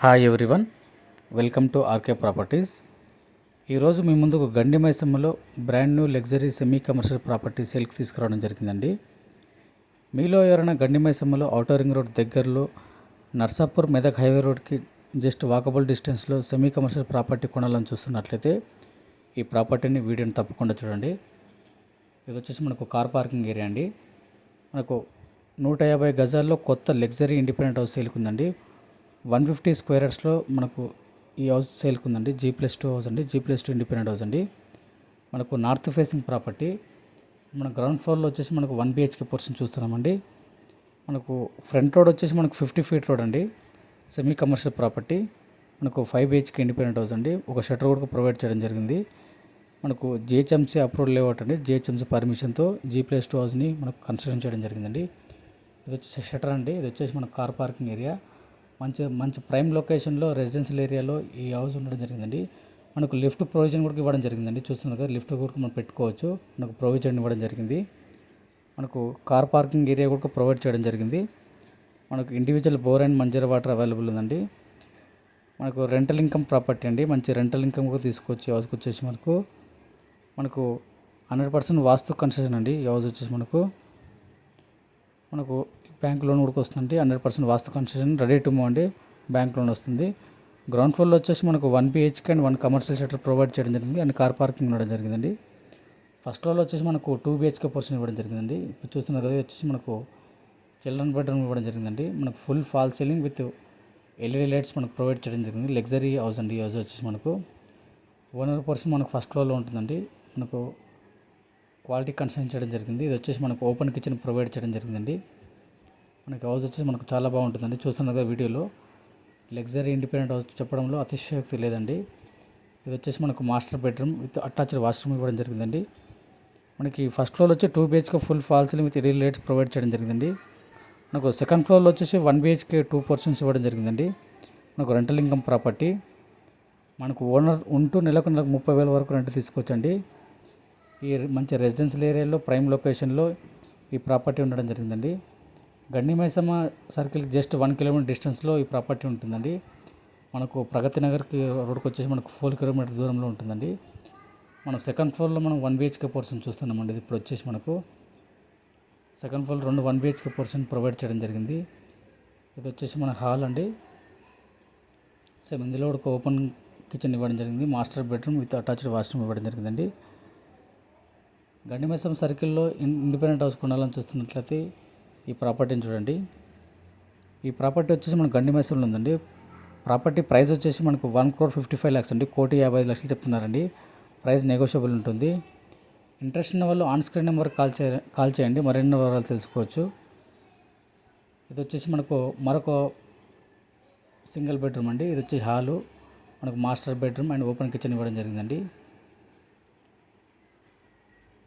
Hi everyone, welcome to RK properties. ఈరోజు మీ ముందుకు గండి మైసమ్మలో brand new luxury semi commercial property సేల్కి తీసుకురావడం జరిగిందండి. మీలో ఎవరైనా గండి మైసమ్మలో ఔటర్ రింగ్ రోడ్ దగ్గరలో నర్సాపూర్ మెదక్ హైవే రోడ్కి జస్ట్ వాకబుల్ డిస్టెన్స్లో సెమీ కమర్షియల్ ప్రాపర్టీ కొనాలని చూస్తున్నట్లయితే ఈ ప్రాపర్టీని వీడియోని తప్పకుండా చూడండి. ఇది వచ్చేసి మనకు కార్ పార్కింగ్ ఏరియా అండి. మనకు 150 గజాల్లో కొత్త లగ్జరీ ఇండిపెండెంట్ హౌస్ సేల్కి ఉందండి. 150 స్క్వేర్ యార్డ్స్లో మనకు ఈ హౌస్ సేల్కి ఉందండి. G+2 హౌస్ అండి. G+2 ఇండిపెండెంట్ హౌస్ అండి. మనకు నార్త్ ఫేసింగ్ ప్రాపర్టీ. మన గ్రౌండ్ ఫ్లోర్లో వచ్చేసి మనకు 1 BHK పోర్షన్ చూస్తున్నామండి. మనకు ఫ్రంట్ రోడ్ వచ్చేసి మనకు 50 ఫీట్ రోడ్ అండి. Semi commercial property. మనకు 5 BHK ఇండిపెండెంట్ హౌస్ అండి. ఒక షటర్ కూడా ప్రొవైడ్ చేయడం జరిగింది. మనకు GHMC అప్రూవల్ లేఅవుట్ అండి. GHMC పర్మిషన్తో G+2 హౌస్ని మనకు కన్స్ట్రక్షన్ చేయడం జరిగిందండి. ఇది వచ్చేసి షటర్ అండి. ఇది వచ్చేసి మనకు కార్ పార్కింగ్ ఏరియా. మంచి ప్రైమ్ లొకేషన్లో రెసిడెన్షియల్ ఏరియాలో ఈ హౌస్ ఉండడం జరిగిందండి. మనకు లిఫ్ట్ ప్రొవిజన్ కూడా ఇవ్వడం జరిగిందండి. చూస్తున్నారు కదా, లిఫ్ట్ కూడా మనం పెట్టుకోవచ్చు. మనకు ప్రొవిజన్ ఇవ్వడం జరిగింది. మనకు కార్ పార్కింగ్ ఏరియా కూడా ప్రొవైడ్ చేయడం జరిగింది. మనకు individual bore and మంజర్ water available ఉందండి. మనకు రెంటల్ ఇన్కమ్ ప్రాపర్టీ అండి. మంచి రెంటల్ ఇన్కమ్ కూడా తీసుకోవచ్చు. ఈ హౌస్కి వచ్చేసి మనకు 100% వాస్తు కన్స్ట్రక్షన్ అండి. ఈ హౌస్ వచ్చేసి మనకు బ్యాంక్ లోన్ కూడా వస్తుంది. 100% వాస్తు కన్స్ట్రక్షన్, రెడీ టు మూవ్ అండి. బ్యాంక్ లోన్ వస్తుంది. గ్రౌండ్ ఫ్లోర్లో వచ్చేసి మనకు 1 BHK and 1 commercial shutter provide చేయడం జరిగింది. అండ్ కార్ పార్కింగ్ ఉండడం జరిగిందండి. ఫస్ట్ ఫ్లోర్లో వచ్చేసి మనకు 2 BHK పోర్షన్ ఇవ్వడం జరిగిందండి. ఇప్పుడు చూస్తున్నారు కదా, వచ్చేసి మనకు చిల్డ్రన్ బెడ్రూమ్ ఇవ్వడం జరిగిందండి. మనకు full fall ceiling with LED lights మనకు ప్రొవైడ్ చేయడం జరిగింది. లగ్జరీ హౌస్ అండి. ఈ హౌస్ వచ్చేసి మనకు ఓనర్ పోర్షన్ మనకు ఫస్ట్ ఫ్లోర్లో ఉంటుందండి. మనకు క్వాలిటీ కన్స్ట్రక్షన్ చేయడం జరిగింది. ఇది వచ్చేసి మనకు ఓపెన్ కిచెన్ ప్రొవైడ్ చేయడం జరిగిందండి. మనకి హౌస్ వచ్చేసి మనకు చాలా బాగుంటుందండి. చూస్తున్నారు కదా వీడియోలో, లగ్జరీ ఇండిపెండెంట్ హౌస్ చెప్పడంలో అతిశయోక్తి లేదండి. ఇది వచ్చేసి మనకు master bedroom with attached washroom ఇవ్వడం జరిగిందండి. మనకి ఫస్ట్ ఫ్లోర్ వచ్చి 2 BHK full fall ceiling with LED lights provide చేయడం జరిగిందండి. మనకు సెకండ్ ఫ్లోర్లో వచ్చేసి 1 BHK 2 పోర్షన్స్ ఇవ్వడం జరిగిందండి. మనకు రెంటల్ ఇన్కమ్ ప్రాపర్టీ. మనకు ఓనర్ ఉంటూ నెలకు 30,000 వరకు రెంట్ తీసుకోవచ్చండి. ఈ మంచి రెసిడెన్షియల్ ఏరియాలో ప్రైమ్ లొకేషన్లో ఈ ప్రాపర్టీ ఉండడం జరిగిందండి. గండి మైసమ్మ సర్కిల్కి జస్ట్ 1 కిలోమీటర్ డిస్టెన్స్లో ఈ ప్రాపర్టీ ఉంటుందండి. మనకు ప్రగతి నగర్కి రోడ్కి వచ్చేసి మనకు 4 కిలోమీటర్ దూరంలో ఉంటుందండి. మనం సెకండ్ ఫ్లోర్లో మనం 1 BHK పోర్షన్ చూస్తున్నామండి. ఇది ఇప్పుడు వచ్చేసి మనకు second floor 2 1 BHK portion provide చేయడం జరిగింది. ఇది వచ్చేసి మన హాల్ అండి. సేమ్ ఇందులో ఒక ఓపెన్ కిచెన్ ఇవ్వడం జరిగింది. Master bedroom with attached washroom ఇవ్వడం జరిగిందండి. గండి మైసమ్మ సర్కిల్లో ఇండిపెండెంట్ హౌస్ కొనాలని చూస్తున్నట్లయితే ఈ ప్రాపర్టీని చూడండి. ఈ ప్రాపర్టీ వచ్చేసి మనకు గండి మైసమ్లో ఉందండి. ప్రాపర్టీ ప్రైస్ వచ్చేసి మనకు 1,55,00,000 అండి. 1,55,00,000 చెప్తున్నారండి. ప్రైస్ నెగోషియబుల్ ఉంటుంది. ఇంట్రెస్ట్ ఉన్న వాళ్ళు ఆన్ స్క్రీన్ నెంబర్ కాల్ చేయండి. మరిన్ని వివరాలు తెలుసుకోవచ్చు. ఇది వచ్చేసి మనకు మరొక సింగిల్ బెడ్రూమ్ అండి. ఇది వచ్చేసి హాలు, మనకు master bedroom and open kitchen ఇవ్వడం జరిగిందండి.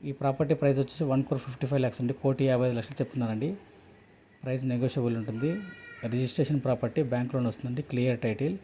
ఈ ప్రాపర్టీ ప్రైస్ వచ్చేసి 1,55,00,000 అండి. 1,50,00,000 చెప్తున్నారండి. ప్రైస్ నెగోషియబుల్ ఉంటుంది. రిజిస్ట్రేషన్ ప్రాపర్టీ, బ్యాంక్ లోన్ వస్తుందండి. Clear title.